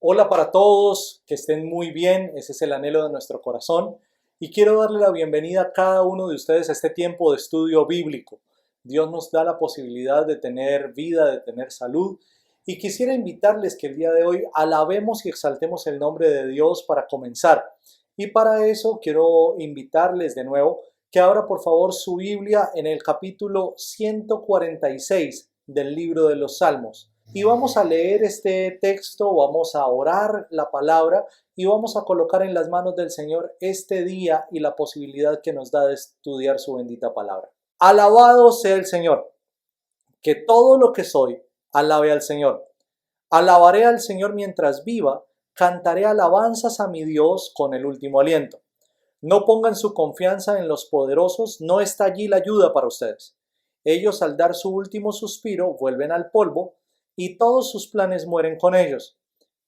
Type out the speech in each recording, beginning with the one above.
Hola para todos, que estén muy bien, ese es el anhelo de nuestro corazón y quiero darle la bienvenida a cada uno de ustedes a este tiempo de estudio bíblico. Dios nos da la posibilidad de tener vida, de tener salud y quisiera invitarles que el día de hoy alabemos y exaltemos el nombre de Dios para comenzar. Y para eso quiero invitarles de nuevo que abra por favor su Biblia en el capítulo 146 del libro de los Salmos. Y vamos a leer este texto, vamos a orar la palabra y vamos a colocar en las manos del Señor este día y la posibilidad que nos da de estudiar su bendita palabra. Alabado sea el Señor, que todo lo que soy, alabe al Señor. Alabaré al Señor mientras viva, cantaré alabanzas a mi Dios con el último aliento. No pongan su confianza en los poderosos, no está allí la ayuda para ustedes. Ellos al dar su último suspiro vuelven al polvo y todos sus planes mueren con ellos.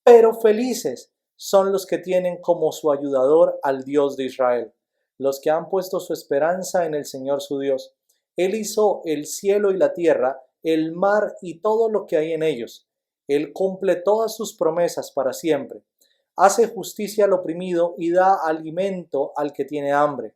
Pero felices son los que tienen como su ayudador al Dios de Israel, los que han puesto su esperanza en el Señor su Dios. Él hizo el cielo y la tierra, el mar y todo lo que hay en ellos. Él cumple todas sus promesas para siempre. Hace justicia al oprimido y da alimento al que tiene hambre.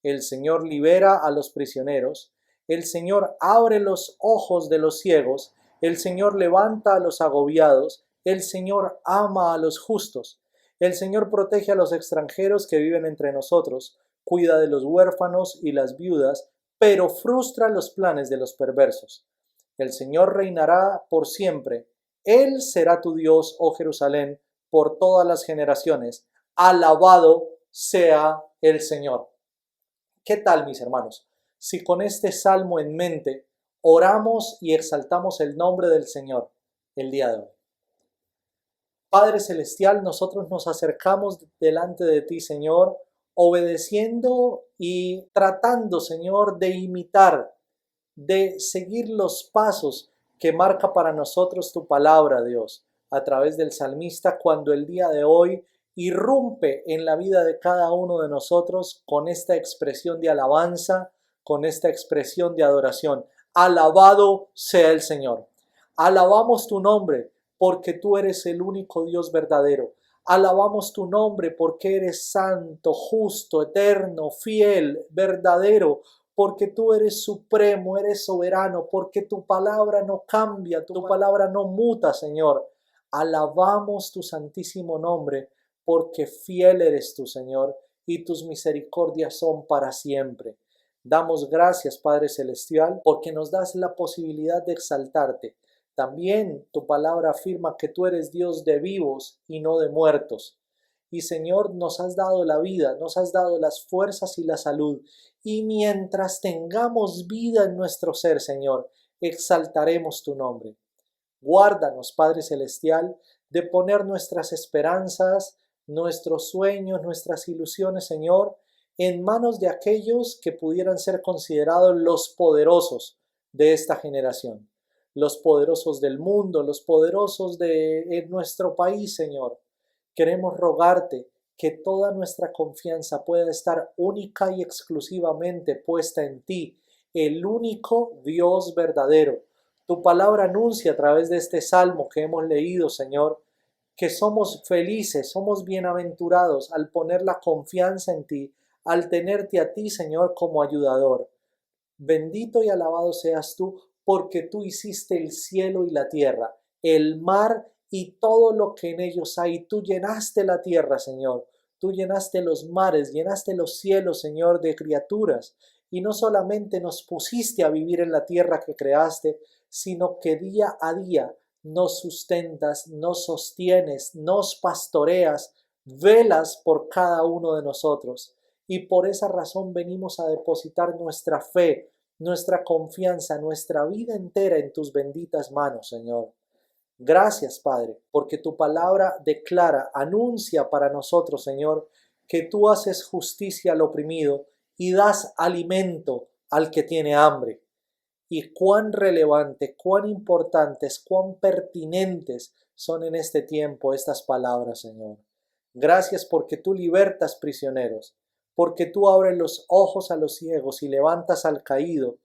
El Señor libera a los prisioneros. El Señor abre los ojos de los ciegos. El Señor levanta a los agobiados. El Señor ama a los justos. El Señor protege a los extranjeros que viven entre nosotros. Cuida de los huérfanos y las viudas, pero frustra los planes de los perversos. El Señor reinará por siempre. Él será tu Dios, oh Jerusalén, por todas las generaciones. Alabado sea el Señor. ¿Qué tal, mis hermanos? Si con este salmo en mente oramos y exaltamos el nombre del Señor el día de hoy. Padre Celestial, nosotros nos acercamos delante de ti, Señor, obedeciendo y tratando, Señor, de imitar, de seguir los pasos que marca para nosotros tu palabra, Dios, a través del salmista, cuando el día de hoy irrumpe en la vida de cada uno de nosotros con esta expresión de alabanza, con esta expresión de adoración. Alabado sea el Señor. Alabamos tu nombre porque tú eres el único Dios verdadero. Alabamos tu nombre porque eres santo, justo, eterno, fiel, verdadero, porque tú eres supremo, eres soberano, porque tu palabra no cambia, tu palabra no muta, Señor. Alabamos tu santísimo nombre, porque fiel eres tú, Señor, y tus misericordias son para siempre. Damos gracias, Padre Celestial, porque nos das la posibilidad de exaltarte. También tu palabra afirma que tú eres Dios de vivos y no de muertos. Y Señor, nos has dado la vida, nos has dado las fuerzas y la salud. Y mientras tengamos vida en nuestro ser, Señor, exaltaremos tu nombre. Guárdanos, Padre Celestial, de poner nuestras esperanzas, nuestros sueños, nuestras ilusiones, Señor, en manos de aquellos que pudieran ser considerados los poderosos de esta generación, los poderosos del mundo, los poderosos de nuestro país, Señor. Queremos rogarte que toda nuestra confianza pueda estar única y exclusivamente puesta en ti, el único Dios verdadero. Tu palabra anuncia a través de este salmo que hemos leído, Señor, que somos felices, somos bienaventurados al poner la confianza en ti, al tenerte a ti, Señor, como ayudador. Bendito y alabado seas tú, porque tú hiciste el cielo y la tierra, el mar y todo lo que en ellos hay. Tú llenaste la tierra, Señor. Tú llenaste los mares, llenaste los cielos, Señor, de criaturas. Y no solamente nos pusiste a vivir en la tierra que creaste, sino que día a día nos sustentas, nos sostienes, nos pastoreas, velas por cada uno de nosotros. Y por esa razón venimos a depositar nuestra fe, nuestra confianza, nuestra vida entera en tus benditas manos, Señor. Gracias, Padre, porque tu palabra declara, anuncia para nosotros, Señor, que tú haces justicia al oprimido y das alimento al que tiene hambre. Y cuán relevantes, cuán importantes, cuán pertinentes son en este tiempo estas palabras, Señor. Gracias porque tú libertas prisioneros, porque tú abres los ojos a los ciegos y levantas al caído.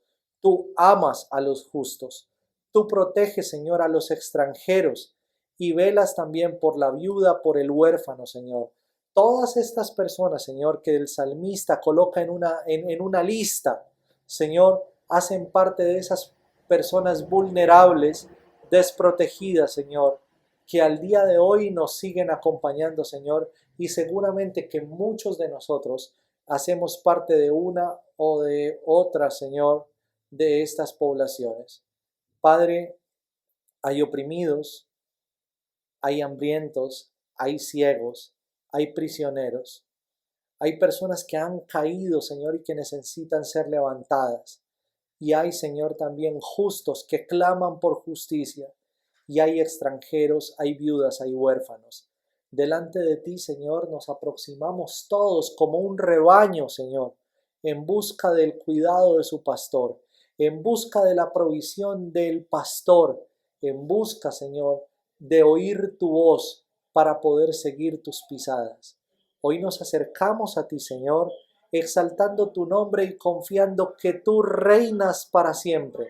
Tú amas a los justos. Tú proteges, Señor, a los extranjeros y velas también por la viuda, por el huérfano, Señor. Todas estas personas, Señor, que el salmista coloca en una lista, Señor, hacen parte de esas personas vulnerables, desprotegidas, Señor, que al día de hoy nos siguen acompañando, Señor, y seguramente que muchos de nosotros hacemos parte de una o de otra, Señor, de estas poblaciones. Padre, hay oprimidos, hay hambrientos, hay ciegos, hay prisioneros, hay personas que han caído, Señor, y que necesitan ser levantadas. Y hay, Señor, también justos que claman por justicia. Y hay extranjeros, hay viudas, hay huérfanos. Delante de ti, Señor, nos aproximamos todos como un rebaño, Señor, en busca del cuidado de su pastor, en busca de la provisión del pastor, en busca, Señor, de oír tu voz para poder seguir tus pisadas. Hoy nos acercamos a ti, Señor, exaltando tu nombre y confiando que tú reinas para siempre.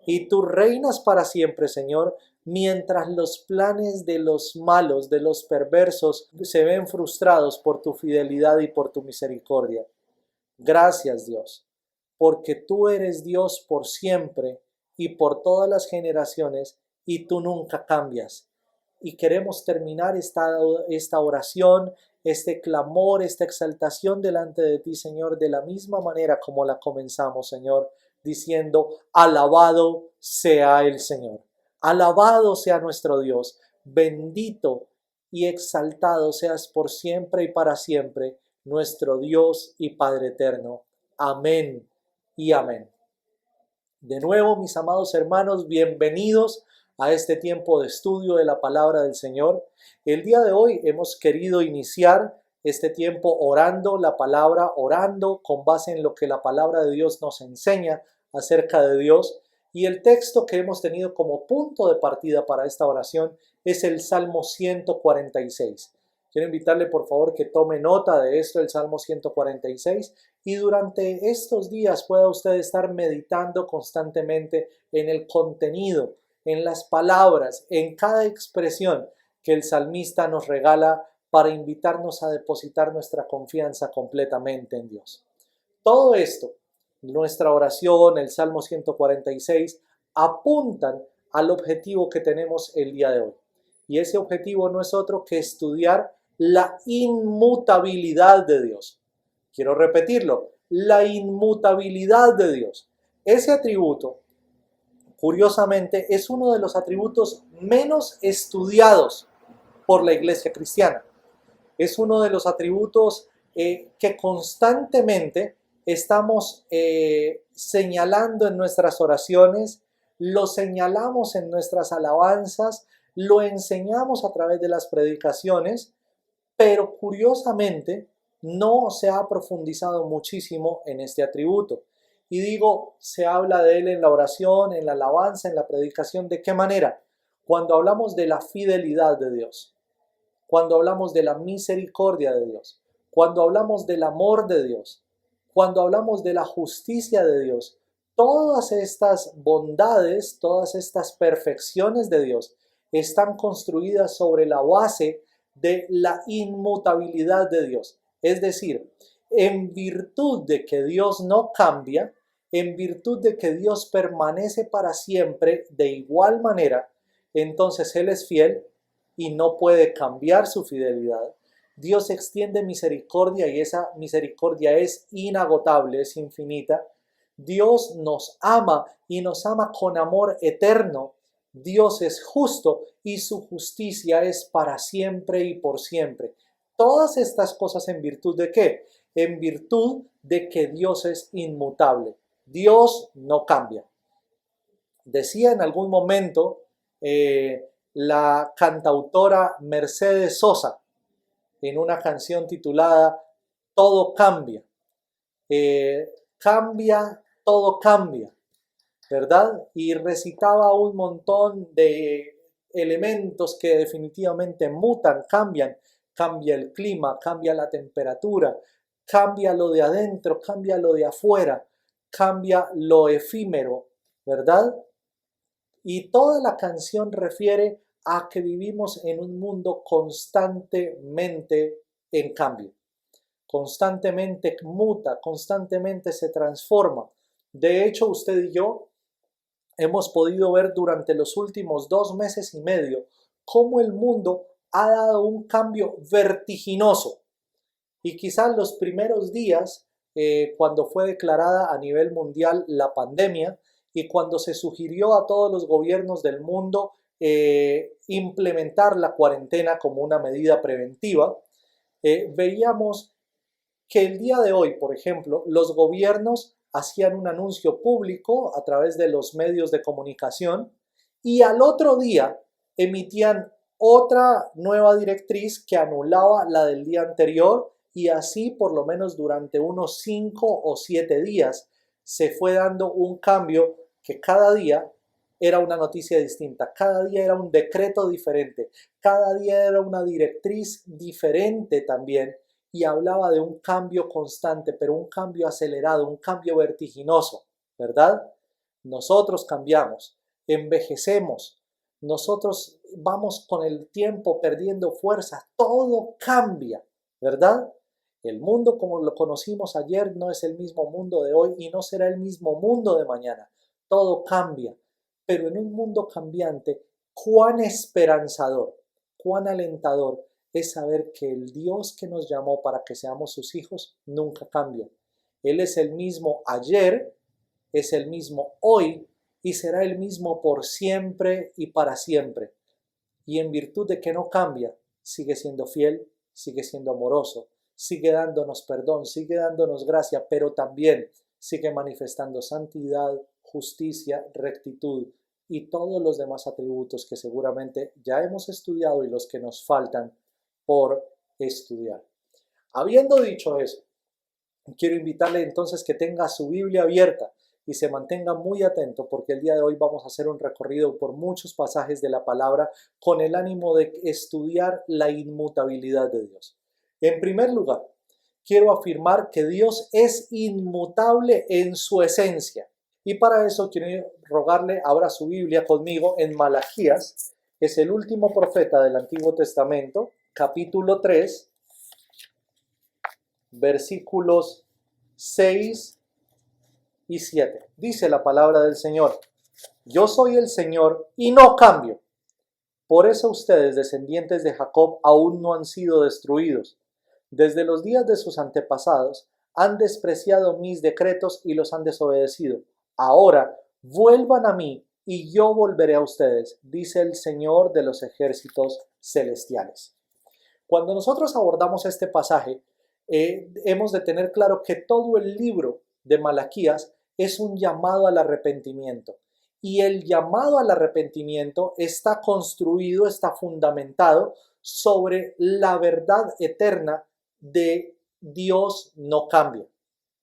Y tú reinas para siempre, Señor, mientras los planes de los malos, de los perversos, se ven frustrados por tu fidelidad y por tu misericordia. Gracias, Dios, porque tú eres Dios por siempre y por todas las generaciones y tú nunca cambias. Y queremos terminar esta oración, este clamor, esta exaltación delante de ti, Señor, de la misma manera como la comenzamos, Señor, diciendo, alabado sea el Señor, alabado sea nuestro Dios, bendito y exaltado seas por siempre y para siempre, nuestro Dios y Padre eterno. Amén y amén. De nuevo, mis amados hermanos, bienvenidos a este tiempo de estudio de la palabra del Señor. El día de hoy hemos querido iniciar este tiempo orando la palabra, orando con base en lo que la palabra de Dios nos enseña acerca de Dios. Y el texto que hemos tenido como punto de partida para esta oración es el Salmo 146. Quiero invitarle por favor que tome nota de esto, el Salmo 146, y durante estos días pueda usted estar meditando constantemente en el contenido, en las palabras, en cada expresión que el salmista nos regala para invitarnos a depositar nuestra confianza completamente en Dios. Todo esto, nuestra oración, el Salmo 146, apuntan al objetivo que tenemos el día de hoy. Y ese objetivo no es otro que estudiar la inmutabilidad de Dios. Quiero repetirlo, la inmutabilidad de Dios. Ese atributo, curiosamente, es uno de los atributos menos estudiados por la iglesia cristiana. Es uno de los atributos que constantemente estamos señalando en nuestras oraciones, lo señalamos en nuestras alabanzas, lo enseñamos a través de las predicaciones, pero curiosamente no se ha profundizado muchísimo en este atributo. Y digo, se habla de él en la oración, en la alabanza, en la predicación. ¿De qué manera? Cuando hablamos de la fidelidad de Dios, cuando hablamos de la misericordia de Dios, cuando hablamos del amor de Dios, cuando hablamos de la justicia de Dios, todas estas bondades, todas estas perfecciones de Dios están construidas sobre la base de la inmutabilidad de Dios. Es decir, en virtud de que Dios no cambia, en virtud de que Dios permanece para siempre de igual manera, entonces Él es fiel y no puede cambiar su fidelidad. Dios extiende misericordia y esa misericordia es inagotable, es infinita. Dios nos ama y nos ama con amor eterno. Dios es justo y su justicia es para siempre y por siempre. Todas estas cosas ¿en virtud de qué? En virtud de que Dios es inmutable. Dios no cambia. Decía en algún momento la cantautora Mercedes Sosa en una canción titulada Todo cambia. Cambia, todo cambia, ¿verdad? Y recitaba un montón de elementos que definitivamente mutan, cambian. Cambia el clima, cambia la temperatura, cambia lo de adentro, cambia lo de afuera, cambia lo efímero, ¿verdad? Y toda la canción refiere a que vivimos en un mundo constantemente en cambio, constantemente muta, constantemente se transforma. De hecho, usted y yo hemos podido ver durante los últimos 2 meses y medio cómo el mundo ha dado un cambio vertiginoso. Y quizás los primeros días, cuando fue declarada a nivel mundial la pandemia y cuando se sugirió a todos los gobiernos del mundo implementar la cuarentena como una medida preventiva, veíamos que el día de hoy, por ejemplo, los gobiernos hacían un anuncio público a través de los medios de comunicación y al otro día emitían otra nueva directriz que anulaba la del día anterior, y así por lo menos durante unos 5 o 7 días se fue dando un cambio que cada día era una noticia distinta, cada día era un decreto diferente, cada día era una directriz diferente también, y hablaba de un cambio constante, pero un cambio acelerado, un cambio vertiginoso, ¿verdad? Nosotros cambiamos, envejecemos, nosotros vamos con el tiempo perdiendo fuerza, todo cambia, ¿verdad? El mundo como lo conocimos ayer no es el mismo mundo de hoy y no será el mismo mundo de mañana. Todo cambia, pero en un mundo cambiante, cuán esperanzador, cuán alentador es saber que el Dios que nos llamó para que seamos sus hijos nunca cambia. Él es el mismo ayer, es el mismo hoy y será el mismo por siempre y para siempre. Y en virtud de que no cambia, sigue siendo fiel, sigue siendo amoroso, sigue dándonos perdón, sigue dándonos gracia, pero también sigue manifestando santidad, justicia, rectitud y todos los demás atributos que seguramente ya hemos estudiado y los que nos faltan por estudiar. Habiendo dicho eso, quiero invitarle entonces que tenga su Biblia abierta y se mantenga muy atento, porque el día de hoy vamos a hacer un recorrido por muchos pasajes de la palabra con el ánimo de estudiar la inmutabilidad de Dios. En primer lugar, quiero afirmar que Dios es inmutable en su esencia. Y para eso quiero rogarle, abra su Biblia conmigo en Malaquías, que es el último profeta del Antiguo Testamento, capítulo 3, versículos 6 y 7. Dice la palabra del Señor: yo soy el Señor y no cambio. Por eso ustedes, descendientes de Jacob, aún no han sido destruidos. Desde los días de sus antepasados han despreciado mis decretos y los han desobedecido. Ahora vuelvan a mí y yo volveré a ustedes, dice el Señor de los ejércitos celestiales. Cuando nosotros abordamos este pasaje, hemos de tener claro que todo el libro de Malaquías es un llamado al arrepentimiento. Y el llamado al arrepentimiento está construido, está fundamentado sobre la verdad eterna de Dios no cambia,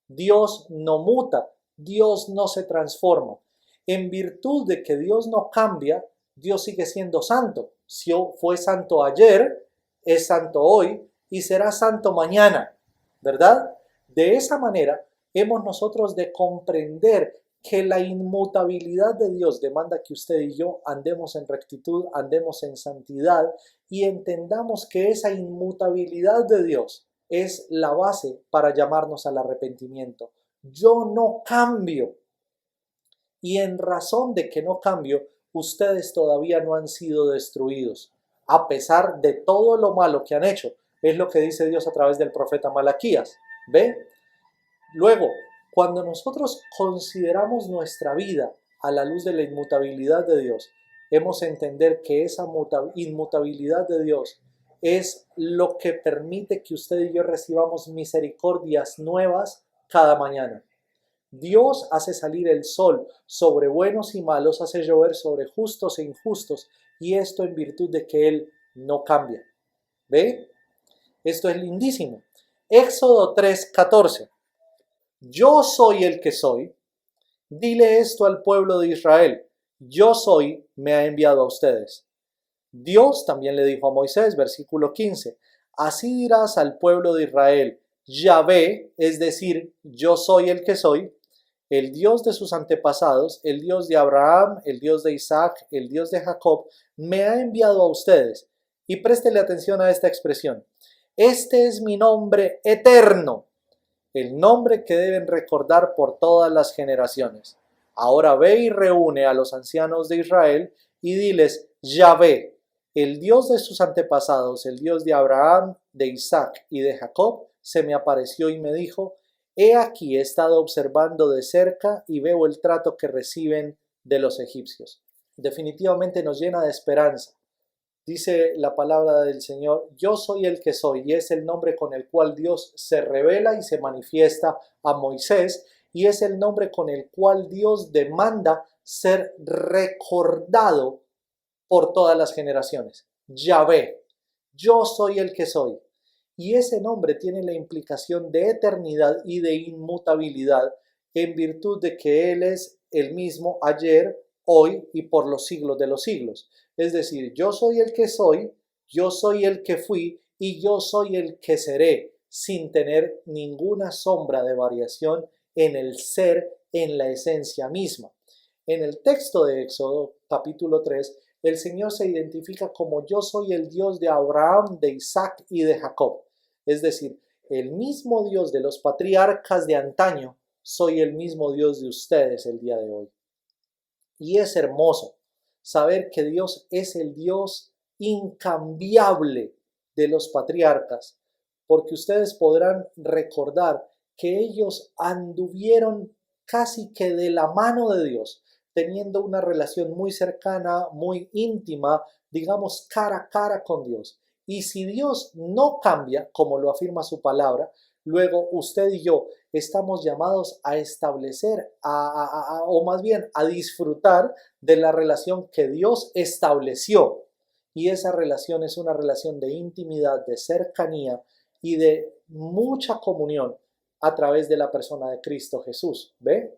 Dios no muta, Dios no se transforma. En virtud de que Dios no cambia, Dios sigue siendo santo. Si fue santo ayer, es santo hoy y será santo mañana, ¿verdad? De esa manera hemos nosotros de comprender que la inmutabilidad de Dios demanda que usted y yo andemos en rectitud, andemos en santidad y entendamos que esa inmutabilidad de Dios es la base para llamarnos al arrepentimiento. Yo no cambio. Y en razón de que no cambio, ustedes todavía no han sido destruidos, a pesar de todo lo malo que han hecho. Es lo que dice Dios a través del profeta Malaquías. ¿Ve? Luego, cuando nosotros consideramos nuestra vida a la luz de la inmutabilidad de Dios, hemos de entender que esa inmutabilidad de Dios es lo que permite que usted y yo recibamos misericordias nuevas cada mañana. Dios hace salir el sol sobre buenos y malos, hace llover sobre justos e injustos, y esto en virtud de que Él no cambia. ¿Ve? Esto es lindísimo. Éxodo 3:14. Yo soy el que soy. Dile esto al pueblo de Israel. Yo soy, me ha enviado a ustedes. Dios también le dijo a Moisés, versículo 15, así dirás al pueblo de Israel, Yahvé, es decir, yo soy el que soy, el Dios de sus antepasados, el Dios de Abraham, el Dios de Isaac, el Dios de Jacob, me ha enviado a ustedes. Y préstele atención a esta expresión. Este es mi nombre eterno, el nombre que deben recordar por todas las generaciones. Ahora ve y reúne a los ancianos de Israel y diles: Yahvé, el Dios de sus antepasados, el Dios de Abraham, de Isaac y de Jacob, se me apareció y me dijo: he aquí, he estado observando de cerca y veo el trato que reciben de los egipcios. Definitivamente nos llena de esperanza. Dice la palabra del Señor: yo soy el que soy, y es el nombre con el cual Dios se revela y se manifiesta a Moisés, y es el nombre con el cual Dios demanda ser recordado por todas las generaciones. Yahvé, yo soy el que soy. Y ese nombre tiene la implicación de eternidad y de inmutabilidad, en virtud de que Él es el mismo ayer, hoy y por los siglos de los siglos. Es decir, yo soy el que soy, yo soy el que fui y yo soy el que seré, sin tener ninguna sombra de variación en el ser, en la esencia misma. En el texto de Éxodo, capítulo 3, el Señor se identifica como: yo soy el Dios de Abraham, de Isaac y de Jacob. Es decir, el mismo Dios de los patriarcas de antaño, soy el mismo Dios de ustedes el día de hoy. Y es hermoso saber que Dios es el Dios incambiable de los patriarcas, porque ustedes podrán recordar que ellos anduvieron casi que de la mano de Dios, teniendo una relación muy cercana, muy íntima, digamos cara a cara con Dios. Y si Dios no cambia, como lo afirma su palabra, luego usted y yo estamos llamados a establecer, o más bien a disfrutar de la relación que Dios estableció. Y esa relación es una relación de intimidad, de cercanía y de mucha comunión a través de la persona de Cristo Jesús. ¿Ve?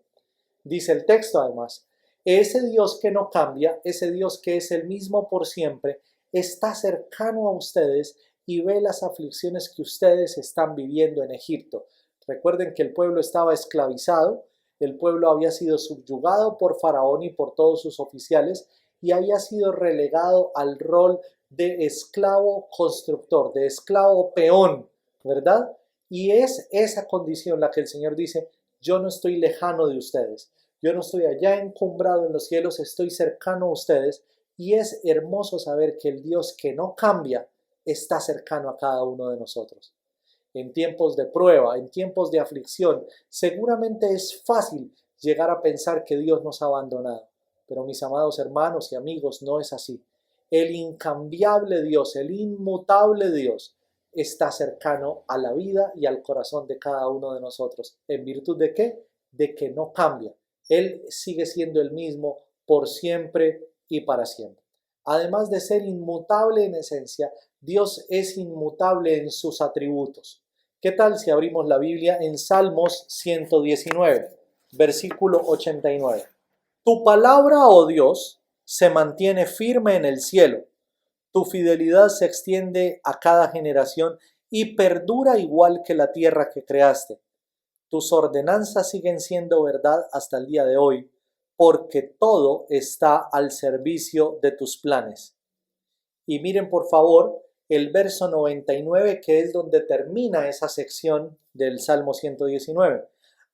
Dice el texto además: ese Dios que no cambia, ese Dios que es el mismo por siempre, está cercano a ustedes y ve las aflicciones que ustedes están viviendo en Egipto. Recuerden que el pueblo estaba esclavizado, el pueblo había sido subyugado por Faraón y por todos sus oficiales y había sido relegado al rol de esclavo constructor, de esclavo peón, ¿verdad? Y es esa condición la que el Señor dice: yo no estoy lejano de ustedes, yo no estoy allá encumbrado en los cielos, estoy cercano a ustedes. Y es hermoso saber que el Dios que no cambia está cercano a cada uno de nosotros. En tiempos de prueba, en tiempos de aflicción, seguramente es fácil llegar a pensar que Dios nos ha abandonado. Pero mis amados hermanos y amigos, no es así. El incambiable Dios, el inmutable Dios, está cercano a la vida y al corazón de cada uno de nosotros. ¿En virtud de qué? De que no cambia. Él sigue siendo el mismo por siempre y para siempre. Además de ser inmutable en esencia, Dios es inmutable en sus atributos. ¿Qué tal si abrimos la Biblia en Salmos 119, versículo 89? Tu palabra, oh Dios, se mantiene firme en el cielo. Tu fidelidad se extiende a cada generación y perdura igual que la tierra que creaste. Tus ordenanzas siguen siendo verdad hasta el día de hoy, porque todo está al servicio de tus planes. Y miren por favor el verso 99, que es donde termina esa sección del Salmo 119.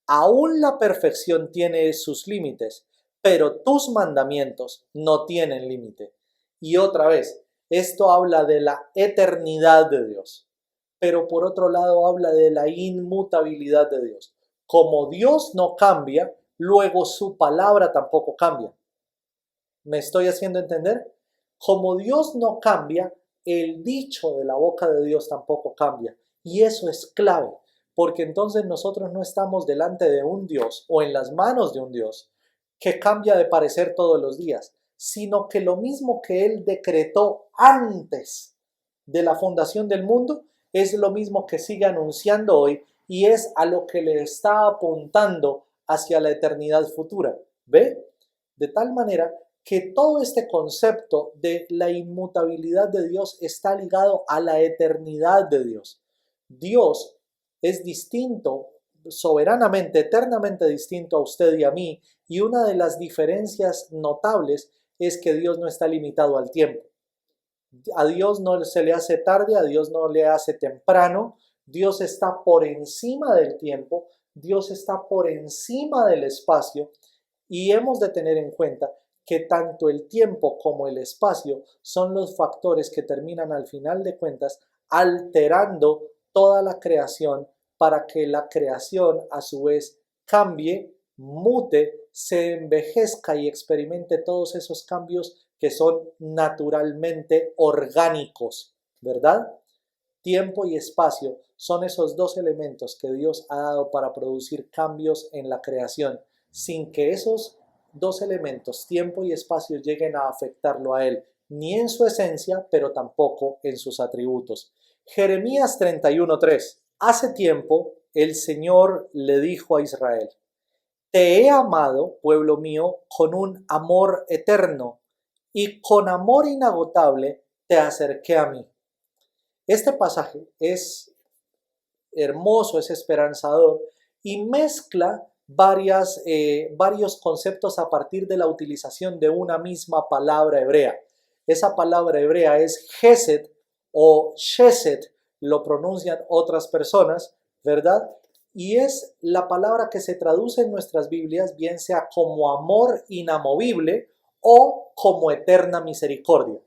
Aún la perfección tiene sus límites, pero tus mandamientos no tienen límite. Y otra vez, esto habla de la eternidad de Dios, pero por otro lado habla de la inmutabilidad de Dios. Como Dios no cambia, luego su palabra tampoco cambia. ¿Me estoy haciendo entender? Como Dios no cambia, el dicho de la boca de Dios tampoco cambia. Y eso es clave, porque entonces nosotros no estamos delante de un Dios o en las manos de un Dios que cambia de parecer todos los días, sino que lo mismo que Él decretó antes de la fundación del mundo es lo mismo que sigue anunciando hoy y es a lo que le está apuntando hacia la eternidad futura. ¿Ve? De tal manera que todo este concepto de la inmutabilidad de Dios está ligado a la eternidad de Dios. Dios es distinto soberanamente, eternamente distinto a usted y a mí, y una de las diferencias notables es que Dios no está limitado al tiempo. A Dios no se le hace tarde, a Dios no le hace temprano, Dios está por encima del tiempo, Dios está por encima del espacio, y hemos de tener en cuenta que tanto el tiempo como el espacio son los factores que terminan al final de cuentas alterando toda la creación para que la creación a su vez cambie, mute, se envejezca y experimente todos esos cambios que son naturalmente orgánicos, ¿verdad? Tiempo y espacio son esos dos elementos que Dios ha dado para producir cambios en la creación, sin que esos dos elementos, tiempo y espacio, lleguen a afectarlo a Él, ni en su esencia, pero tampoco en sus atributos. Jeremías 31:3. Hace tiempo el Señor le dijo a Israel: te he amado, pueblo mío, con un amor eterno, y con amor inagotable te acerqué a mí. Este pasaje es hermoso, es esperanzador y mezcla varios conceptos a partir de la utilización de una misma palabra hebrea. Esa palabra hebrea es Gesed o Shesed, lo pronuncian otras personas, ¿verdad? Y es la palabra que se traduce en nuestras Biblias, bien sea como amor inamovible o como eterna misericordia.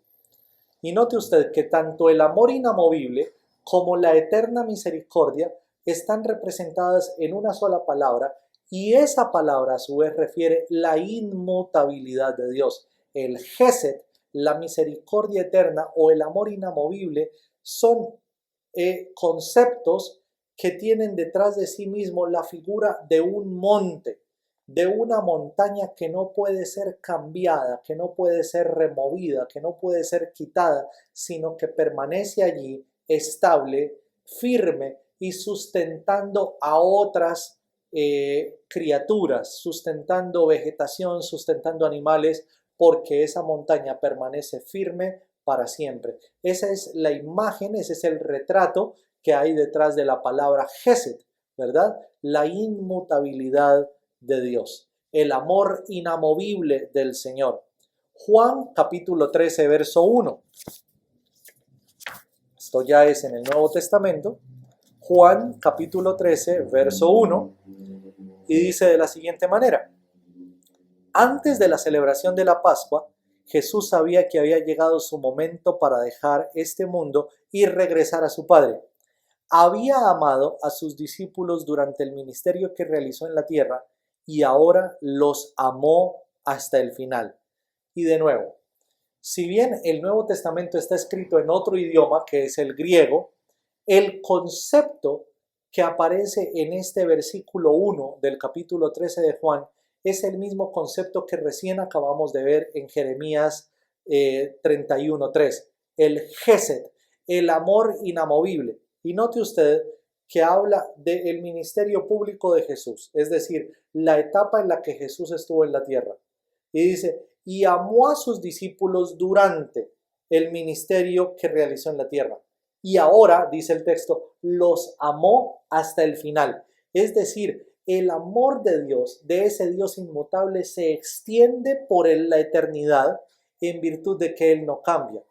Y note usted que tanto el amor inamovible como la eterna misericordia están representadas en una sola palabra, y esa palabra a su vez refiere la inmutabilidad de Dios. El Gesed, la misericordia eterna o el amor inamovible son conceptos que tienen detrás de sí mismo la figura de un monte, de una montaña que no puede ser cambiada, que no puede ser removida, que no puede ser quitada, sino que permanece allí estable, firme y sustentando a otras criaturas, sustentando vegetación, sustentando animales, porque esa montaña permanece firme para siempre. Esa es la imagen, ese es el retrato que hay detrás de la palabra Gesed, ¿verdad? La inmutabilidad de Dios, el amor inamovible del Señor. Juan capítulo 13, verso 1. Esto ya es en el Nuevo Testamento. Juan capítulo 13, verso 1. Y dice de la siguiente manera: antes de la celebración de la Pascua, Jesús sabía que había llegado su momento para dejar este mundo y regresar a su Padre. Había amado a sus discípulos durante el ministerio que realizó en la tierra y ahora los amó hasta el final. Y de nuevo, si bien el Nuevo Testamento está escrito en otro idioma, que es el griego, el concepto que aparece en este versículo 1 del capítulo 13 de Juan es el mismo concepto que recién acabamos de ver en Jeremías 31:3, el Gesed, el amor inamovible. Y note usted que habla del ministerio público de Jesús, es decir, la etapa en la que Jesús estuvo en la tierra. Y dice, y amó a sus discípulos durante el ministerio que realizó en la tierra. Y ahora, dice el texto, los amó hasta el final. Es decir, el amor de Dios, de ese Dios inmutable, se extiende por la eternidad en virtud de que Él no cambia.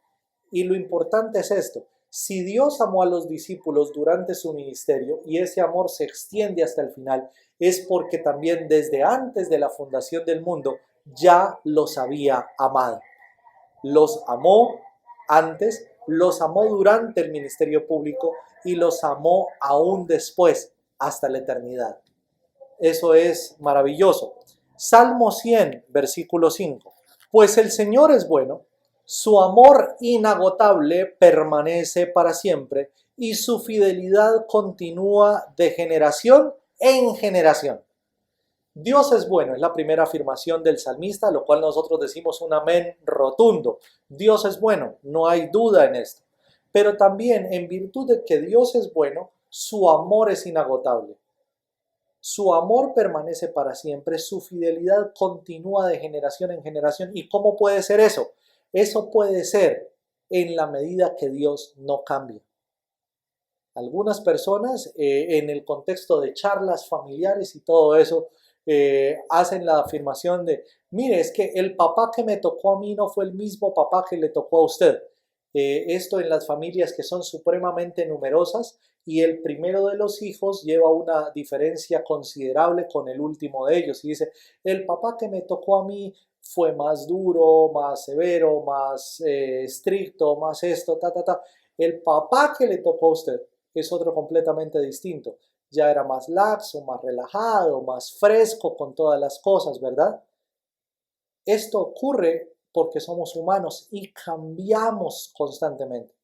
Y lo importante es esto: si Dios amó a los discípulos durante su ministerio y ese amor se extiende hasta el final, es porque también desde antes de la fundación del mundo ya los había amado. Los amó antes, los amó durante el ministerio público y los amó aún después, hasta la eternidad. Eso es maravilloso. Salmo 100, versículo 5. Pues el Señor es bueno, su amor inagotable permanece para siempre y su fidelidad continúa de generación en generación. Dios es bueno, es la primera afirmación del salmista, lo cual nosotros decimos un amén rotundo. Dios es bueno, no hay duda en esto. Pero también, en virtud de que Dios es bueno, su amor es inagotable. Su amor permanece para siempre, su fidelidad continúa de generación en generación. ¿Y cómo puede ser eso? Eso puede ser en la medida que Dios no cambia. Algunas personas en el contexto de charlas familiares y todo eso hacen la afirmación de, mire, es que el papá que me tocó a mí no fue el mismo papá que le tocó a usted. Esto en las familias que son supremamente numerosas y el primero de los hijos lleva una diferencia considerable con el último de ellos y dice, el papá que me tocó a mí fue más duro, más severo, más estricto, más esto, ta, ta, ta. El papá que le tocó a usted es otro completamente distinto. Ya era más laxo, más relajado, más fresco con todas las cosas, ¿verdad? Esto ocurre porque somos humanos y cambiamos constantemente.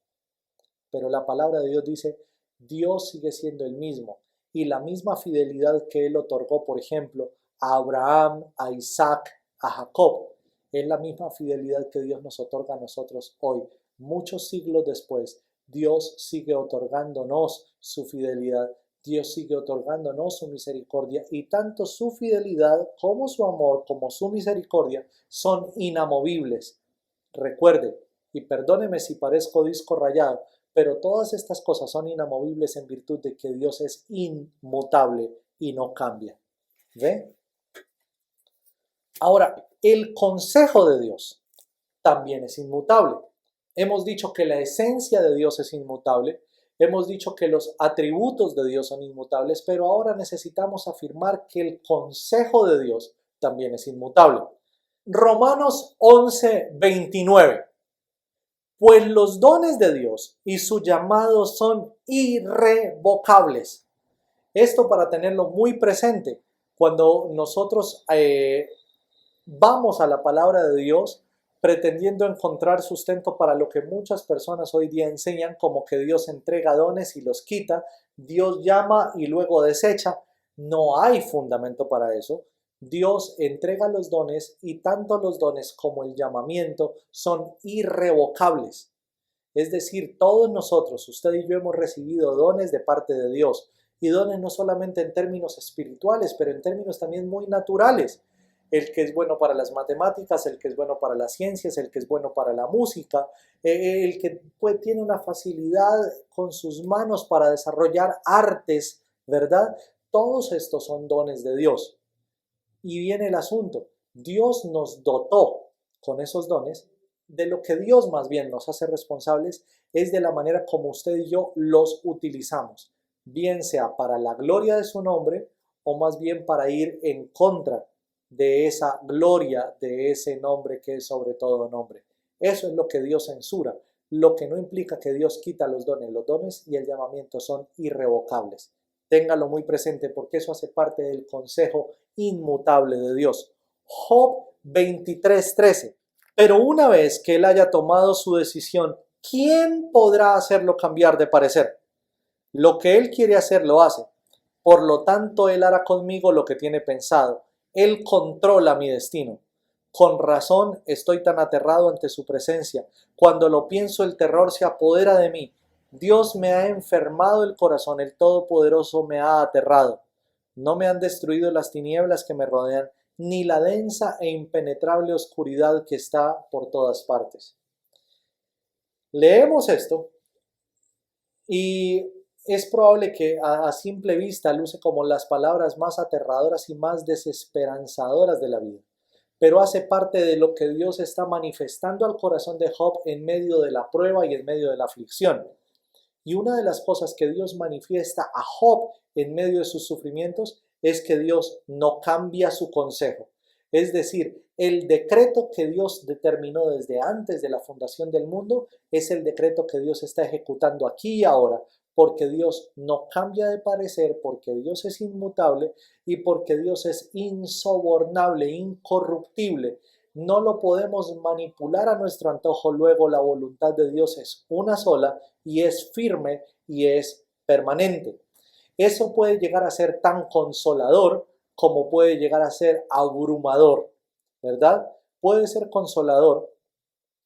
Pero la palabra de Dios dice, Dios sigue siendo el mismo. Y la misma fidelidad que Él otorgó, por ejemplo, a Abraham, a Isaac, a Jacob, es la misma fidelidad que Dios nos otorga a nosotros hoy. Muchos siglos después, Dios sigue otorgándonos su fidelidad. Dios sigue otorgándonos su misericordia y tanto su fidelidad como su amor, como su misericordia son inamovibles. Recuerde, y perdóneme si parezco disco rayado, pero todas estas cosas son inamovibles en virtud de que Dios es inmutable y no cambia. ¿Ve? Ahora, el consejo de Dios también es inmutable. Hemos dicho que la esencia de Dios es inmutable, hemos dicho que los atributos de Dios son inmutables, pero ahora necesitamos afirmar que el consejo de Dios también es inmutable. Romanos 11:29. Pues los dones de Dios y su llamado son irrevocables. Esto para tenerlo muy presente. Cuando nosotros vamos a la palabra de Dios pretendiendo encontrar sustento para lo que muchas personas hoy día enseñan, como que Dios entrega dones y los quita, Dios llama y luego desecha. No hay fundamento para eso. Dios entrega los dones y tanto los dones como el llamamiento son irrevocables. Es decir, todos nosotros, usted y yo, hemos recibido dones de parte de Dios. Y dones no solamente en términos espirituales, pero en términos también muy naturales. El que es bueno para las matemáticas, el que es bueno para las ciencias, el que es bueno para la música, el que tiene una facilidad con sus manos para desarrollar artes, ¿verdad? Todos estos son dones de Dios. Y viene el asunto, Dios nos dotó con esos dones, de lo que Dios más bien nos hace responsables es de la manera como usted y yo los utilizamos, bien sea para la gloria de su nombre o más bien para ir en contra de esa gloria, de ese nombre que es sobre todo nombre. Eso es lo que Dios censura, lo que no implica que Dios quita los dones y el llamamiento son irrevocables. Téngalo muy presente porque eso hace parte del consejo inmutable de Dios. Job 23:13. Pero una vez que él haya tomado su decisión, ¿quién podrá hacerlo cambiar de parecer? Lo que él quiere hacer lo hace. Por lo tanto, él hará conmigo lo que tiene pensado. Él controla mi destino. Con razón estoy tan aterrado ante su presencia. Cuando lo pienso, el terror se apodera de mí. Dios me ha enfermado el corazón, el Todopoderoso me ha aterrado. No me han destruido las tinieblas que me rodean, ni la densa e impenetrable oscuridad que está por todas partes. Leemos esto y es probable que a simple vista luce como las palabras más aterradoras y más desesperanzadoras de la vida, pero hace parte de lo que Dios está manifestando al corazón de Job en medio de la prueba y en medio de la aflicción. Y una de las cosas que Dios manifiesta a Job en medio de sus sufrimientos es que Dios no cambia su consejo. Es decir, el decreto que Dios determinó desde antes de la fundación del mundo es el decreto que Dios está ejecutando aquí y ahora, porque Dios no cambia de parecer, porque Dios es inmutable y porque Dios es insobornable, incorruptible. No lo podemos manipular a nuestro antojo. Luego la voluntad de Dios es una sola y es firme y es permanente. Eso puede llegar a ser tan consolador como puede llegar a ser abrumador, ¿verdad? Puede ser consolador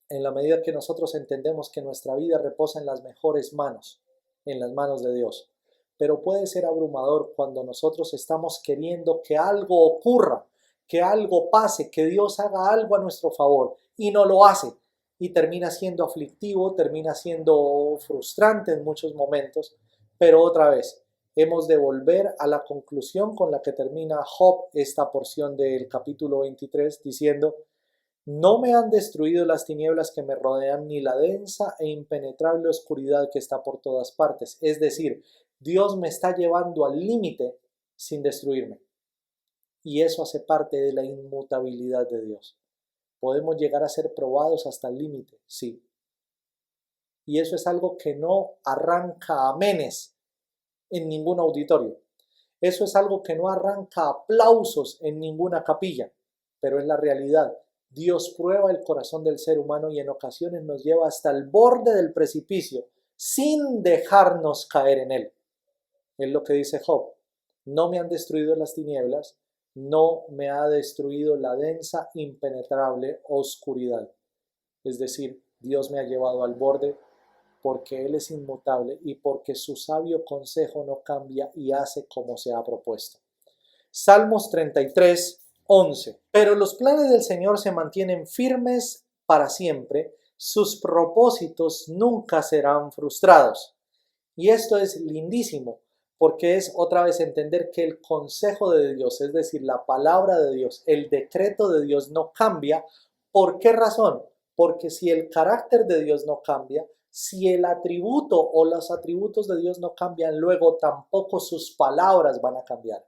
en la medida que nosotros entendemos que nuestra vida reposa en las mejores manos, en las manos de Dios. Pero puede ser abrumador cuando nosotros estamos queriendo que algo ocurra, que algo pase, que Dios haga algo a nuestro favor y no lo hace. Y termina siendo aflictivo, termina siendo frustrante en muchos momentos, Pero otra vez, hemos de volver a la conclusión con la que termina Job esta porción del capítulo 23, diciendo: no me han destruido las tinieblas que me rodean, ni la densa e impenetrable oscuridad que está por todas partes. Es decir, Dios me está llevando al límite sin destruirme. Y eso hace parte de la inmutabilidad de Dios. Podemos llegar a ser probados hasta el límite, sí. Y eso es algo que no arranca amenes en ningún auditorio. Eso es algo que no arranca aplausos en ninguna capilla, pero es la realidad. Dios prueba el corazón del ser humano y en ocasiones nos lleva hasta el borde del precipicio sin dejarnos caer en él. Es lo que dice Job: no me han destruido las tinieblas, no me ha destruido la densa, impenetrable oscuridad. Es decir, Dios me ha llevado al borde porque Él es inmutable y porque su sabio consejo no cambia y hace como se ha propuesto. Salmos 33, 11. Pero los planes del Señor se mantienen firmes para siempre, sus propósitos nunca serán frustrados. Y esto es lindísimo, porque es otra vez entender que el consejo de Dios, es decir, la palabra de Dios, el decreto de Dios no cambia. ¿Por qué razón? Porque si el carácter de Dios no cambia, si el atributo o los atributos de Dios no cambian, luego tampoco sus palabras van a cambiar.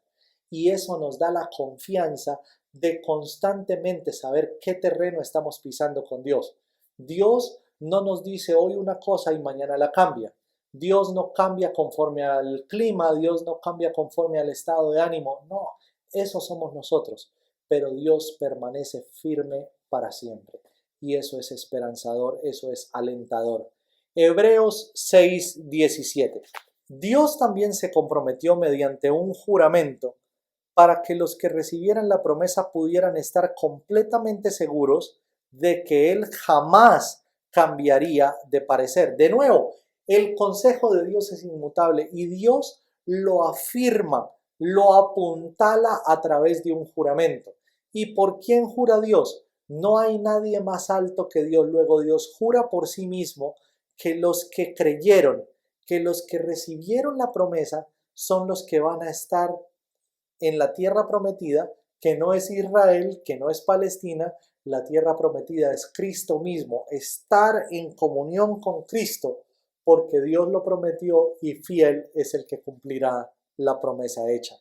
Y eso nos da la confianza de constantemente saber qué terreno estamos pisando con Dios. Dios no nos dice hoy una cosa y mañana la cambia. Dios no cambia conforme al clima, Dios no cambia conforme al estado de ánimo. No, eso somos nosotros. Pero Dios permanece firme para siempre. Y eso es esperanzador, eso es alentador. Hebreos 6, 17. Dios también se comprometió mediante un juramento para que los que recibieran la promesa pudieran estar completamente seguros de que Él jamás cambiaría de parecer. De nuevo, el consejo de Dios es inmutable y Dios lo afirma, lo apuntala a través de un juramento. ¿Y por quién jura Dios? No hay nadie más alto que Dios. Luego Dios jura por sí mismo que los que creyeron, que los que recibieron la promesa son los que van a estar en la tierra prometida, que no es Israel, que no es Palestina. La tierra prometida es Cristo mismo, estar en comunión con Cristo, porque Dios lo prometió y fiel es el que cumplirá la promesa hecha.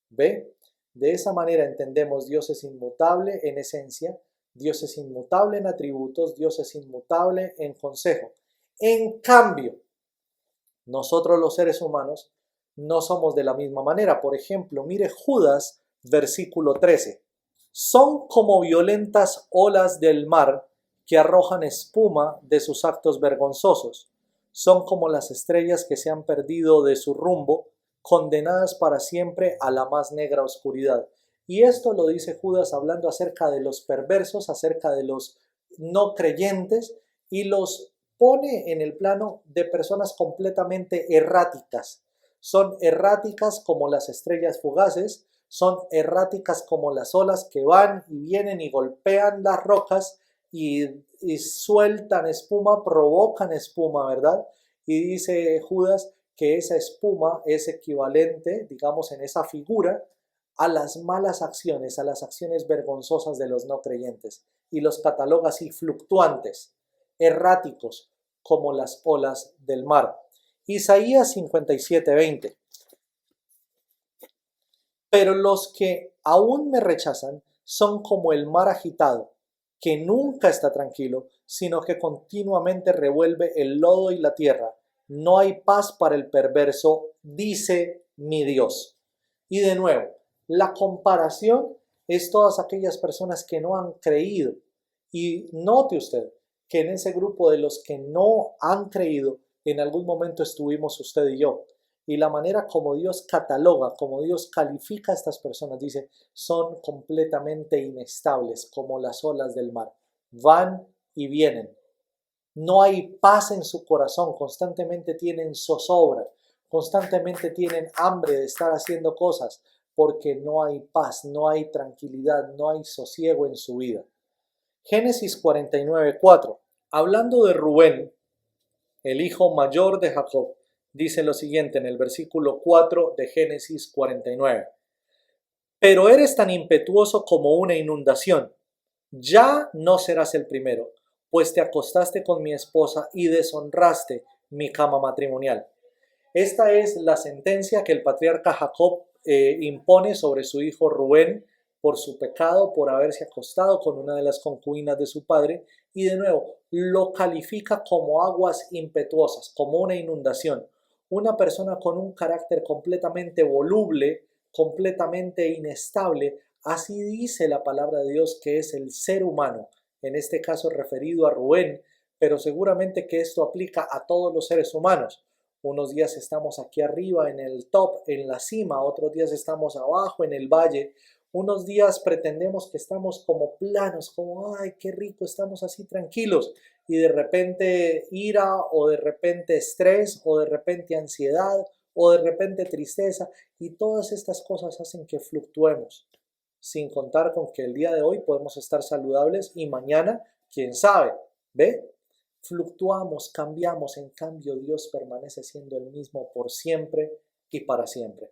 ¿Ve? De esa manera entendemos: Dios es inmutable en esencia, Dios es inmutable en atributos, Dios es inmutable en consejo. En cambio, nosotros los seres humanos no somos de la misma manera. Por ejemplo, mire Judas, versículo 13. Son como violentas olas del mar que arrojan espuma de sus actos vergonzosos. Son como las estrellas que se han perdido de su rumbo, condenadas para siempre a la más negra oscuridad. Y esto lo dice Judas hablando acerca de los perversos, acerca de los no creyentes, y los pone en el plano de personas completamente erráticas. Son erráticas como las estrellas fugaces, son erráticas como las olas que van y vienen y golpean las rocas y sueltan espuma, provocan espuma, ¿verdad? Y dice Judas que esa espuma es equivalente, digamos, en esa figura, a las malas acciones, a las acciones vergonzosas de los no creyentes, y los cataloga así: fluctuantes, erráticos, como las olas del mar. Isaías 57:20. Pero los que aún me rechazan son como el mar agitado, que nunca está tranquilo, sino que continuamente revuelve el lodo y la tierra. No hay paz para el perverso, dice mi Dios. Y de nuevo, la comparación es todas aquellas personas que no han creído. Y note usted que en ese grupo de los que no han creído, en algún momento estuvimos usted y yo. Y la manera como Dios cataloga, como Dios califica a estas personas, dice: son completamente inestables, como las olas del mar. Van y vienen. No hay paz en su corazón, constantemente tienen zozobra, constantemente tienen hambre de estar haciendo cosas, porque no hay paz, no hay tranquilidad, no hay sosiego en su vida. Génesis 49:4. Hablando de Rubén, el hijo mayor de Jacob, dice lo siguiente en el versículo 4 de Génesis 49. Pero eres tan impetuoso como una inundación. Ya no serás el primero, pues te acostaste con mi esposa y deshonraste mi cama matrimonial. Esta es la sentencia que el patriarca Jacob impone sobre su hijo Rubén por su pecado, por haberse acostado con una de las concubinas de su padre, y de nuevo lo califica como aguas impetuosas, como una inundación. Una persona con un carácter completamente voluble, completamente inestable, así dice la palabra de Dios que es el ser humano, en este caso referido a Rubén, pero seguramente que esto aplica a todos los seres humanos. Unos días estamos aquí arriba en el top, en la cima, otros días estamos abajo en el valle, unos días pretendemos que estamos como planos, como ay, qué rico, estamos así tranquilos, y de repente ira o de repente estrés o de repente ansiedad o de repente tristeza, y todas estas cosas hacen que fluctuemos, sin contar con que el día de hoy podemos estar saludables y mañana, quién sabe, ¿ve? Fluctuamos, cambiamos, en cambio Dios permanece siendo el mismo por siempre y para siempre.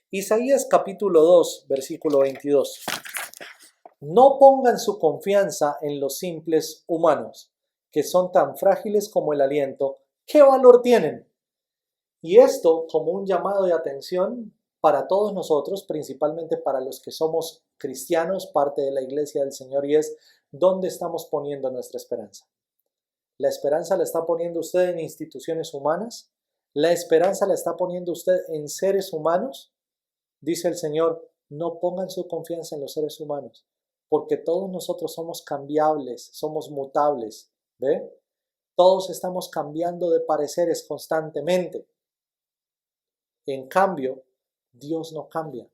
Isaías capítulo 2, versículo 22. No pongan su confianza en los simples humanos, que son tan frágiles como el aliento. ¿Qué valor tienen? Y esto como un llamado de atención para todos nosotros, principalmente para los que somos cristianos, parte de la iglesia del Señor, y es ¿dónde estamos poniendo nuestra esperanza? ¿La esperanza la está poniendo usted en instituciones humanas? ¿La esperanza la está poniendo usted en seres humanos? Dice el Señor, no pongan su confianza en los seres humanos, porque todos nosotros somos cambiables, somos mutables, ¿ve? Todos estamos cambiando de pareceres constantemente. En cambio, Dios no cambia.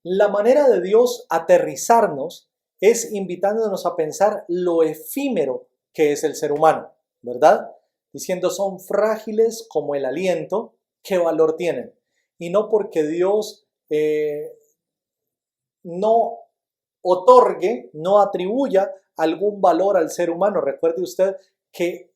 La manera de Dios aterrizarnos es invitándonos a pensar lo efímero que es el ser humano, ¿verdad? Diciendo, son frágiles como el aliento, ¿qué valor tienen? Y no porque Dios no otorgue, no atribuya algún valor al ser humano. Recuerde usted que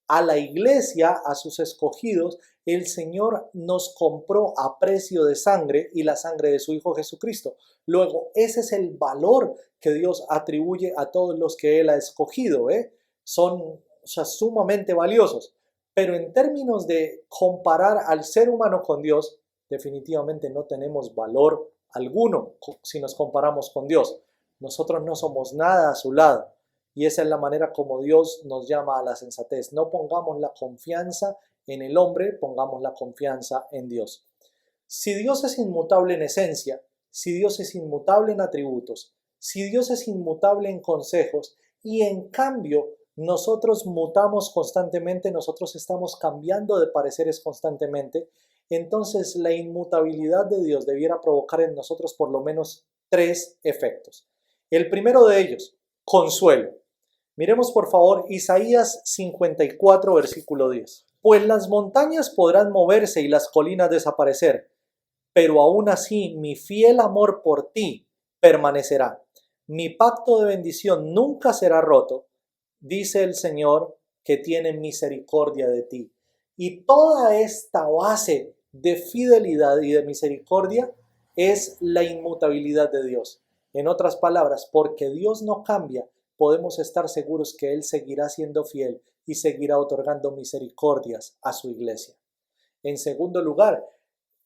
a la iglesia, a sus escogidos, el Señor nos compró a precio de sangre y la sangre de su Hijo Jesucristo. Luego, ese es el valor que Dios atribuye a todos los que Él ha escogido, ¿eh? Son sumamente valiosos. Pero en términos de comparar al ser humano con Dios, definitivamente no tenemos valor alguno si nos comparamos con Dios. Nosotros no somos nada a su lado. Y esa es la manera como Dios nos llama a la sensatez. No pongamos la confianza en el hombre, pongamos la confianza en Dios. Si Dios es inmutable en esencia, si Dios es inmutable en atributos, si Dios es inmutable en consejos y en cambio nosotros mutamos constantemente, nosotros estamos cambiando de pareceres constantemente, entonces la inmutabilidad de Dios debiera provocar en nosotros por lo menos 3 efectos. El primero de ellos, consuelo. Miremos por favor Isaías 54, versículo 10. Pues las montañas podrán moverse y las colinas desaparecer, pero aún así mi fiel amor por ti permanecerá. Mi pacto de bendición nunca será roto, dice el Señor que tiene misericordia de ti. Y toda esta base de fidelidad y de misericordia es la inmutabilidad de Dios. En otras palabras, porque Dios no cambia, podemos estar seguros que Él seguirá siendo fiel y seguirá otorgando misericordias a su iglesia. En segundo lugar,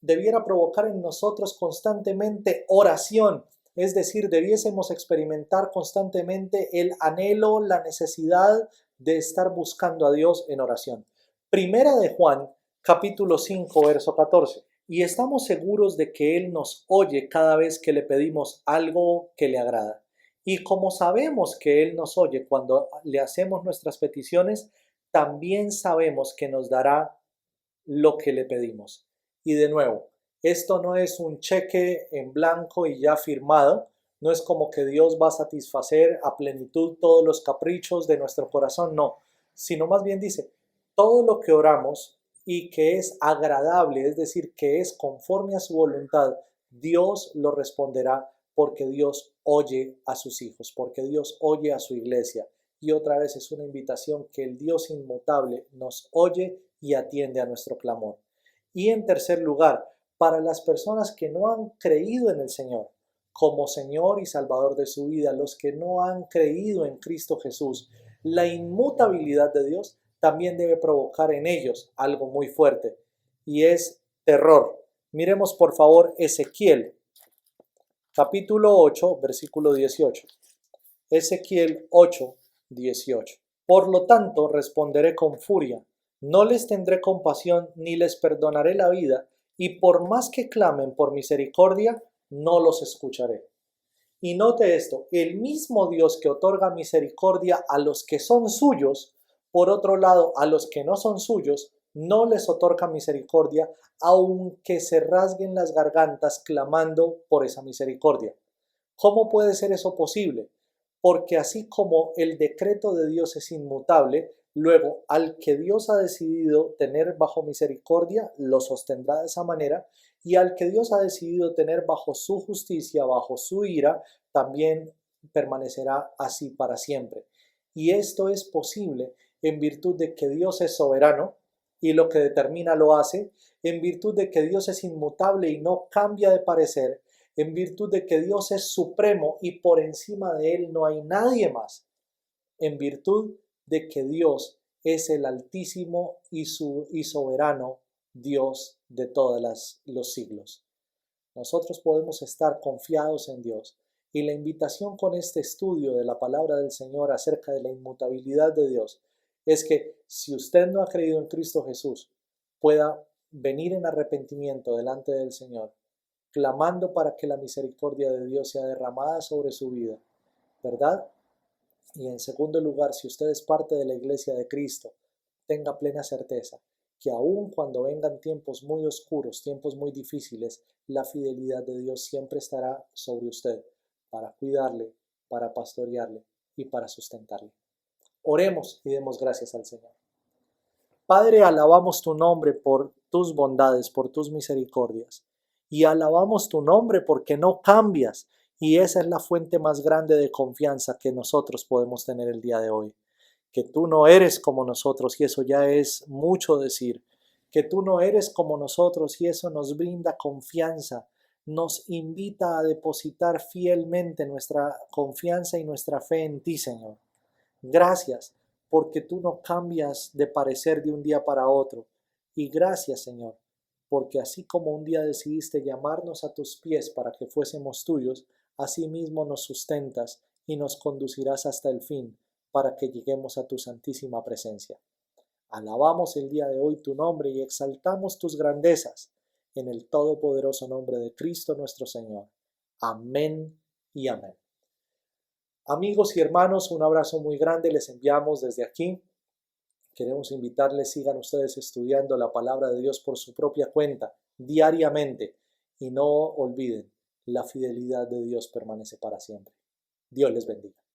debiera provocar en nosotros constantemente oración, es decir, debiésemos experimentar constantemente el anhelo, la necesidad de estar buscando a Dios en oración. Primera de Juan, capítulo 5, verso 14. Y estamos seguros de que Él nos oye cada vez que le pedimos algo que le agrada. Y como sabemos que Él nos oye cuando le hacemos nuestras peticiones, también sabemos que nos dará lo que le pedimos. Y de nuevo, esto no es un cheque en blanco y ya firmado, no es como que Dios va a satisfacer a plenitud todos los caprichos de nuestro corazón, no, sino más bien dice, todo lo que oramos y que es agradable, es decir, que es conforme a su voluntad, Dios lo responderá porque Dios oye a sus hijos, porque Dios oye a su iglesia. y otra vez es una invitación que el Dios inmutable nos oye y atiende a nuestro clamor. Y en tercer lugar, para las personas que no han creído en el Señor como Señor y Salvador de su vida, los que no han creído en Cristo Jesús, la inmutabilidad de Dios también debe provocar en ellos algo muy fuerte, y es terror. Miremos por favor Ezequiel, capítulo 8, versículo 18. Ezequiel 8, 18. Por lo tanto, responderé con furia, no les tendré compasión ni les perdonaré la vida, y por más que clamen por misericordia, no los escucharé. Y note esto, el mismo Dios que otorga misericordia a los que son suyos, por otro lado, a los que no son suyos, no les otorga misericordia, aunque se rasguen las gargantas clamando por esa misericordia. ¿Cómo puede ser eso posible? Porque así como el decreto de Dios es inmutable, luego al que Dios ha decidido tener bajo misericordia, lo sostendrá de esa manera, y al que Dios ha decidido tener bajo su justicia, bajo su ira, también permanecerá así para siempre. Y esto es posible en virtud de que Dios es soberano y lo que determina lo hace, en virtud de que Dios es inmutable y no cambia de parecer, en virtud de que Dios es supremo y por encima de Él no hay nadie más, en virtud de que Dios es el altísimo y soberano Dios de todos los siglos. Nosotros podemos estar confiados en Dios, y la invitación con este estudio de la palabra del Señor acerca de la inmutabilidad de Dios es que si usted no ha creído en Cristo Jesús, pueda venir en arrepentimiento delante del Señor, clamando para que la misericordia de Dios sea derramada sobre su vida, ¿verdad? Y en segundo lugar, si usted es parte de la iglesia de Cristo, tenga plena certeza que aun cuando vengan tiempos muy oscuros, tiempos muy difíciles, la fidelidad de Dios siempre estará sobre usted para cuidarle, para pastorearle y para sustentarle. Oremos y demos gracias al Señor. Padre, alabamos tu nombre por tus bondades, por tus misericordias. Y alabamos tu nombre porque no cambias. Y esa es la fuente más grande de confianza que nosotros podemos tener el día de hoy. Que tú no eres como nosotros y eso ya es mucho decir. Que tú no eres como nosotros y eso nos brinda confianza. Nos invita a depositar fielmente nuestra confianza y nuestra fe en ti, Señor. Gracias porque tú no cambias de parecer de un día para otro. Y gracias, Señor, porque así como un día decidiste llamarnos a tus pies para que fuésemos tuyos, asimismo nos sustentas y nos conducirás hasta el fin para que lleguemos a tu santísima presencia. Alabamos el día de hoy tu nombre y exaltamos tus grandezas en el todopoderoso nombre de Cristo nuestro Señor. Amén y amén. Amigos y hermanos, un abrazo muy grande les enviamos desde aquí. Queremos invitarles, sigan ustedes estudiando la palabra de Dios por su propia cuenta, diariamente, y no olviden, la fidelidad de Dios permanece para siempre. Dios les bendiga.